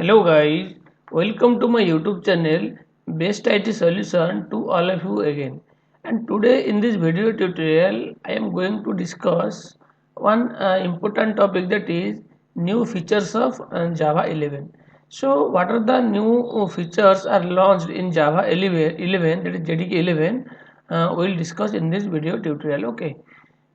Hello guys, welcome to my YouTube channel Best IT Solution to all of you again. And today in this video tutorial I am going to discuss one important topic, that is new features of Java 11. So what are the new features are launched in Java 11, that is JDK 11, we will discuss in this video tutorial. Okay.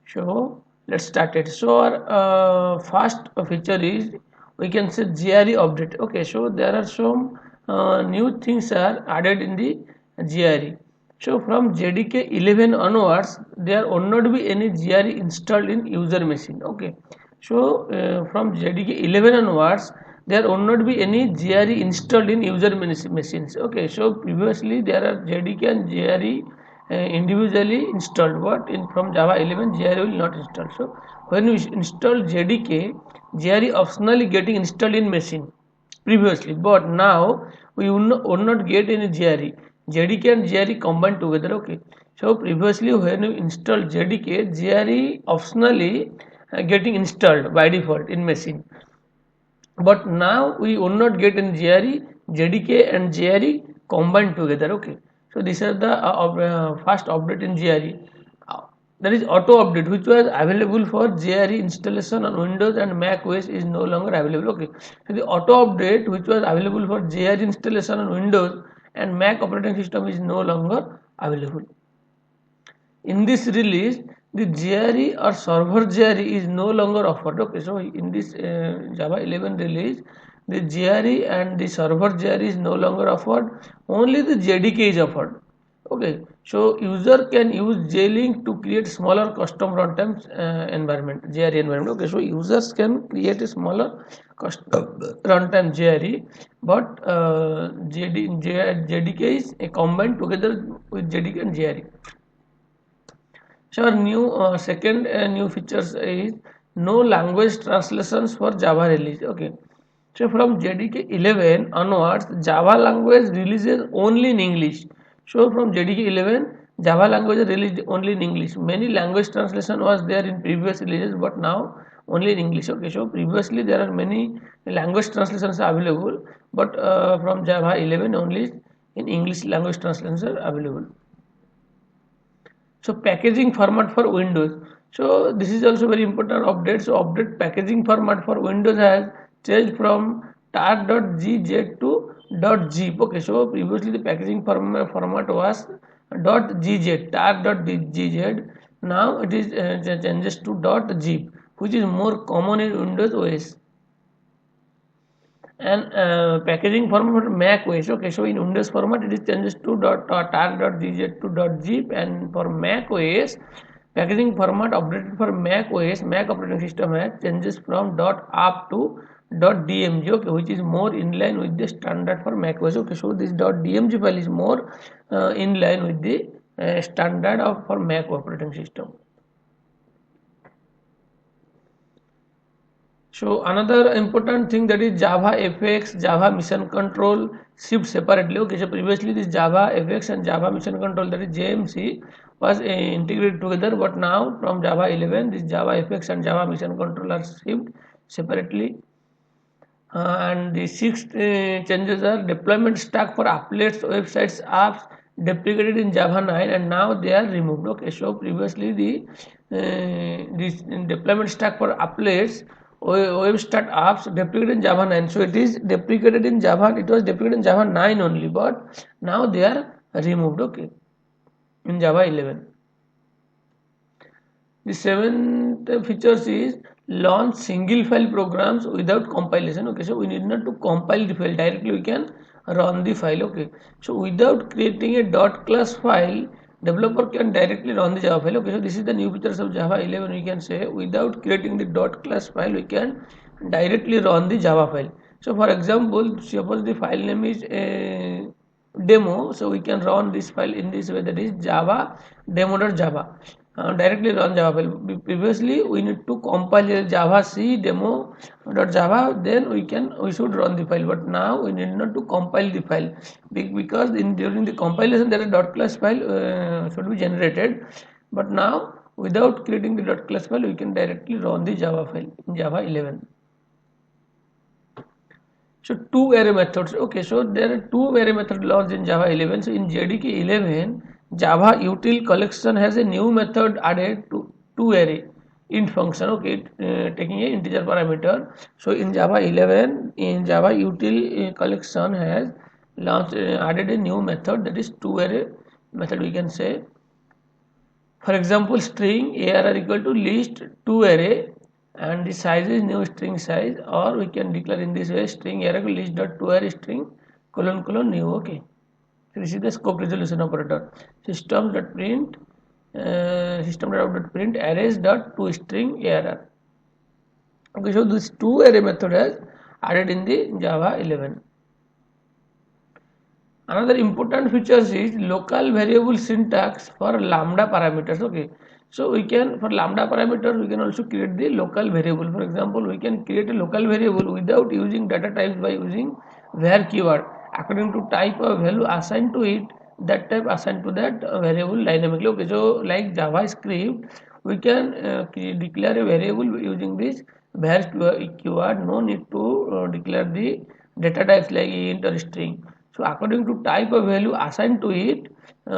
So let's start it. So our first feature is, we can say, GRE update. Okay, so there are some new things are added in the GRE. So from JDK 11 onwards, there will not be any GRE installed in user machine. Okay, so from JDK 11 onwards, there will not be any GRE installed in user machines. Okay, so previously there are JDK and GRE individually installed, but in from Java 11 GRE will not install. So when we install JDK, GRE optionally getting installed in machine previously, but now we will not get any GRE. JDK and GRE combined together. Okay, so previously when we install JDK, GRE optionally getting installed by default in machine, but now we will not get in GRE, JDK and GRE combined together. Okay, so these are the first update in GRE. There is auto update, which was available for GRE installation on Windows and Mac OS, is no longer available. Okay, so the auto update which was available for GRE installation on Windows and Mac operating system is no longer available. In this release, the GRE or server GRE is no longer offered. Okay, so in this Java 11 release, the GRE and the server GRE is no longer offered, only the JDK is offered. Okay, so user can use JLink to create smaller custom runtime environment, GRE environment. Okay, so users can create a smaller custom runtime GRE, but JDK is combined together with JDK and GRE. So our new second new features is no language translations for Java release. Okay, so from JDK 11 onwards, Java language releases only in English. So from JDK 11, Java language released only in English. Many language translation was there in previous releases, but now only in English. Okay, so previously there are many language translations available, but from Java 11 only in English language translations are available. So packaging format for Windows. So this is also very important update. So update packaging format for Windows has changed from tar.gz to .zip. Okay, so previously the packaging format was .gz, tar.gz. Now it is changes to .zip, which is more common in Windows OS. And packaging format for Mac OS. Okay, so in Windows format it is changes to tar.gz to .zip, and for Mac OS, packaging format updated for Mac OS, Mac operating system, has changes from .app to .dmg. Okay, which is more in line with the standard for Mac OS. Okay, so this .dmg file is more in line with the standard of for Mac operating system. So another important thing, that is Java FX, Java Mission Control shipped separately. Okay, so previously this Java FX and Java Mission Control, that is JMC, was integrated together, but now from Java 11, this Java FX and Java Mission Control are shipped separately. And the sixth changes are deployment stack for applets, websites, apps deprecated in Java 9, and now they are removed. Okay, so previously the this deployment stack for applets, web start apps deprecated in Java 9. So it is deprecated in Java. It was deprecated in Java 9 only, but now they are removed. Okay, in Java 11. The seventh features is launch single file programs without compilation. Okay, so we need not to compile the file, directly we can run the file. Okay, so without creating a .class file, developer can directly run the Java file. Okay, so this is the new features of Java 11. We can say without creating the .class file, we can directly run the Java file. So for example, suppose the file name is demo, so we can run this file in this way, that is java demo.java. Directly run Java file. Previously we need to compile Java C demo.java, then we should run the file, but now we need not to compile the file, because during the compilation there is .class file should be generated, but now without creating the .class file we can directly run the Java file in Java 11. So two array methods. Okay, so there are two array method launched in Java 11. So in JDK 11, Java util collection has a new method added to two array int function. Okay, taking a integer parameter. So in Java 11, in Java util collection has launched added a new method, that is two array method, we can say. For example, string arr equal to list two array, and the size is new string size, or we can declare in this way string array list dot two array string colon colon new. Okay, so this is the scope resolution operator. System dot print system dot print arrays dot to string arr. Okay, so this two array method has added in the Java 11. Another important features is local variable syntax for lambda parameters. Okay, so we can, for lambda parameters, we can also create the local variable. For example, we can create a local variable without using data types by using var keyword. According to type of value assigned to it, that type assigned to that variable dynamically. Okay, so like JavaScript, we can declare a variable using this var keyword. No need to declare the data types like int or string. So according to type of value assigned to it,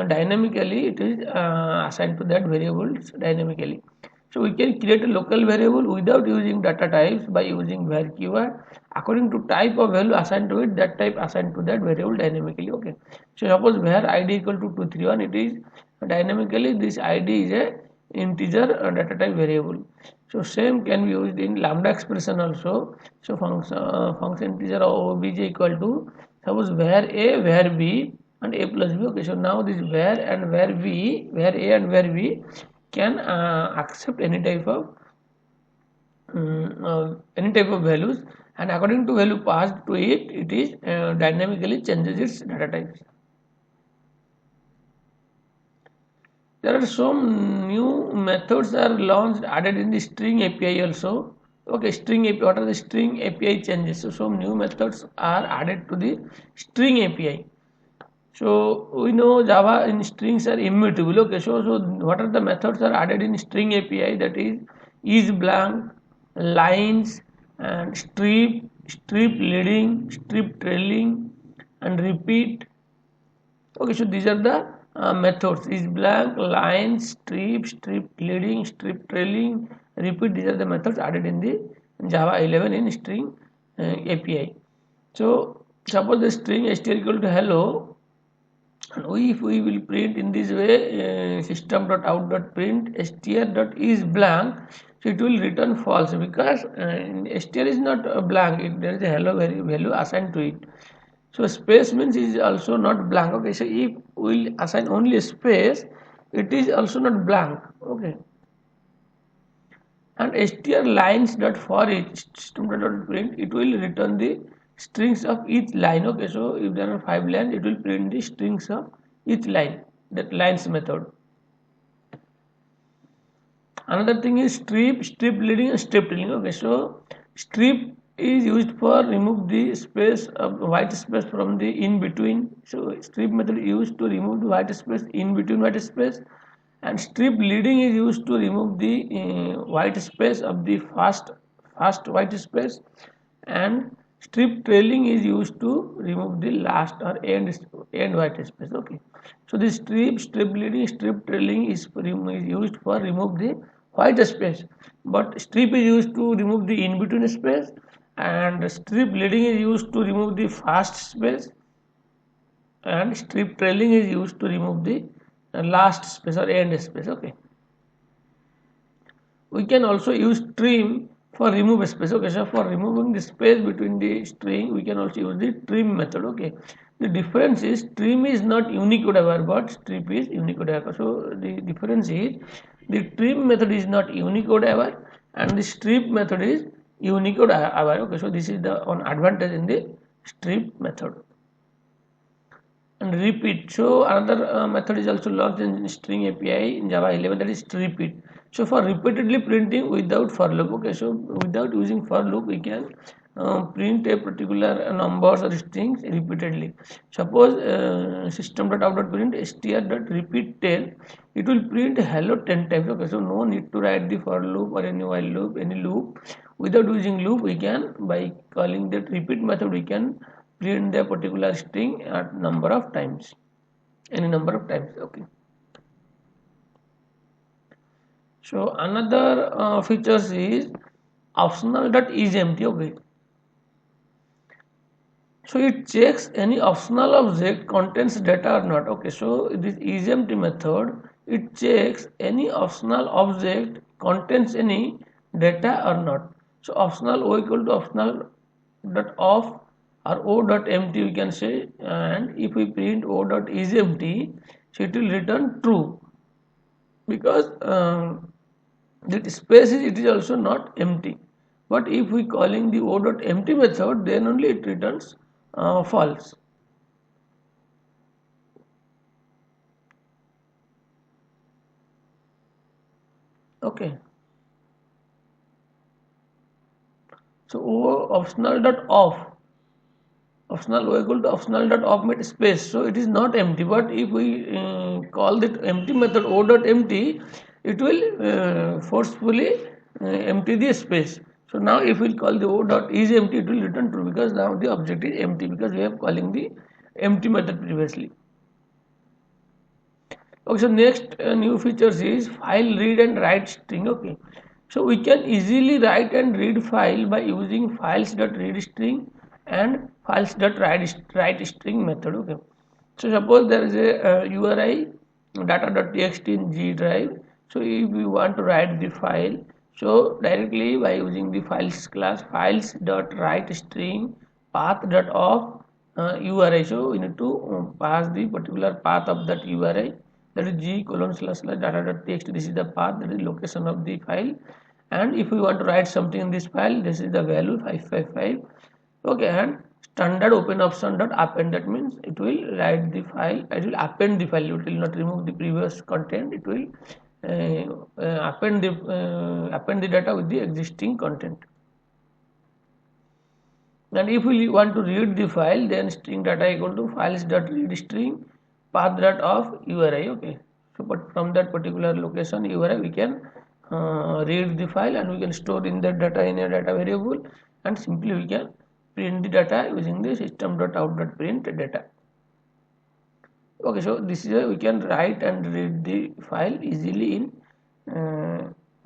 dynamically it is assigned to that variables dynamically. So we can create a local variable without using data types by using var keyword. According to type of value assigned to it, that type assigned to that variable dynamically. Okay. So suppose var id equal to 231, it is dynamically this id is a integer data type variable. So same can be used in lambda expression also. So function integer of obj equal to, suppose var a, var b and a plus b. Okay, so now this var and var b, var a and var b can accept any type of values, and according to value passed to it, it is dynamically changes its data types. There are some new methods are launched added in the string API also. Okay, string API, what are the string API changes? So some new methods are added to the string API. So we know Java in strings are immutable. Okay, so what are the methods are added in string API? That is blank, lines, and strip leading, strip trailing, and repeat. Okay, so these are the methods: is blank, lines, strip leading, strip trailing, repeat. These are the methods added in the Java 11 in string API. So suppose the string str equal to hello, and if we will print in this way, system.out.print str.is blank, so it will return false, because str is not blank, there is a hello value assigned to it. So space means is also not blank. Okay, so if we will assign only space, it is also not blank. Okay, and str lines dot for each system.out.print, it will return the strings of each line. Okay, so if there are 5 lines, it will print the strings of each line, that lines method. Another thing is strip leading and strip trailing. Okay, so strip is used for remove the space of white space from the in between. So strip method is used to remove the white space in between white space, and strip leading is used to remove the white space of the first white space, and strip trailing is used to remove the last or end white space. Okay, so this strip leading, strip trailing is used for remove the white space, but strip is used to remove the in between space, and strip leading is used to remove the first space, and strip trailing is used to remove the last space or end space. Okay, we can also use trim for remove space. Okay, so for removing the space between the string, we can also use the trim method. Okay, the difference is trim is not Unicode aware, but strip is Unicode aware. So the difference is the trim method is not Unicode aware, and the strip method is Unicode aware. Okay, so this is the one advantage in the strip method. And repeat, so another method is also launched in string API in Java 11, that is repeat. So for repeatedly printing without for loop. Okay, so without using for loop, we can print a particular numbers or strings repeatedly. Suppose system.out.print str.repeat 10, it will print hello 10 times. Okay, so no need to write the for loop or any while loop, any loop. Without using loop, we can, by calling that repeat method, we can print the particular string at number of times, any number of times. Okay. So another features is optional.isEmpty. Okay, so it checks any optional object contains data or not. Okay, so this isEmpty method, it checks any optional object contains any data or not. So optional o equal to optional dot off or o dot empty we can say, and if we print o dot isEmpty, so it will return true, because that space is, it is also not empty. But if we calling the o dot empty method, then only it returns false. Okay, so o optional dot off, optional o equal to optional dot off made space, so it is not empty. But if we call the empty method o dot empty, it will forcefully empty the space. So now if we call the o dot is empty, it will return true, because now the object is empty, because we have calling the empty method previously. Okay, so next new features is file read and write string. Okay, so we can easily write and read file by using files.read string and files.write string method. Okay, so suppose there is a URI data.txt in G drive. So if we want to write the file, so directly by using the files class files.write string path.of URI. So we need to pass the particular path of that URI, that is g colon slash slash data.txt. This is the path, that is location of the file, and if we want to write something in this file, this is the value 555. Okay, and standard open option dot append, that means it will write the file, it will append the file, it will not remove the previous content, it will append the data with the existing content. And if we want to read the file, then string data equal to files.read string path.of URI. Okay, so but from that particular location URI we can read the file, and we can store in that data in a data variable, and simply we can print the data using the system.out.print data. Okay, so this is we can write and read the file easily in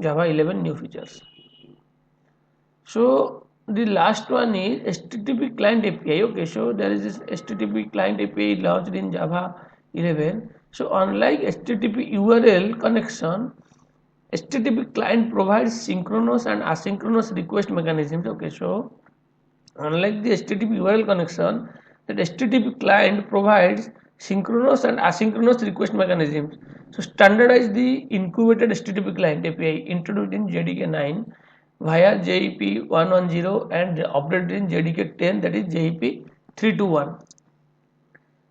Java 11 new features. So the last one is HTTP client API. Okay, so there is this HTTP client API launched in Java 11. So unlike HTTP URL connection, HTTP client provides synchronous and asynchronous request mechanisms. Okay, so unlike the HTTP URL connection, that HTTP client provides synchronous and asynchronous request mechanisms. So standardize the incubated HTTP client API introduced in JDK 9 via JEP 110 and updated in JDK 10, that is JEP 321.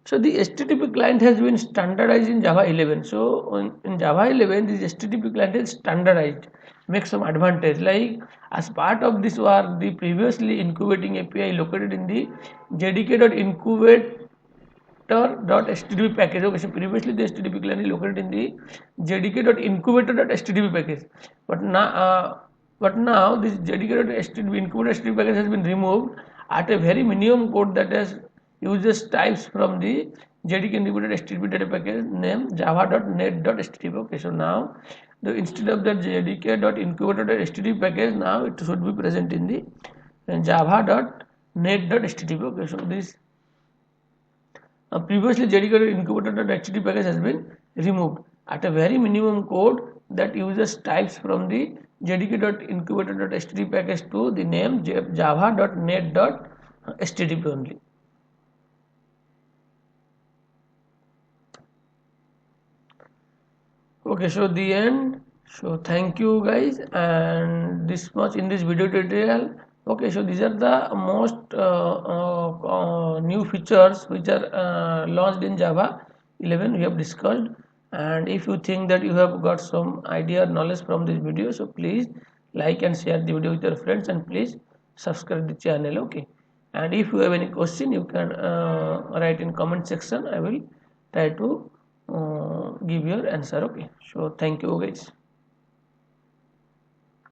So the HTTP client has been standardized in Java 11. So in Java 11, this HTTP client is standardized, makes some advantage. Like as part of this were the previously incubating API located in the jdk.incubator.http package. Okay, so previously the HTTP client is located in the jdk.incubator.http package, but now this jdk.http incubator.http package has been removed at a very minimum code that has uses types from the JDK incubator HTTP data package named java.net.http. Okay, so now instead of the jdk.incubator.http package, now it should be present in the java.net.http. Okay, so this previously jdk.incubator.http package has been removed at a very minimum code that uses types from the jdk.incubator.http package to the name java.net.http only. Okay, so the end. So thank you guys, and this much in this video tutorial. Okay, so these are the most new features which are launched in Java 11 we have discussed. And if you think that you have got some idea or knowledge from this video, so please like and share the video with your friends, and please subscribe the channel. Okay, and if you have any question, you can write in comment section. I will try to give your answer. Okay, so thank you guys.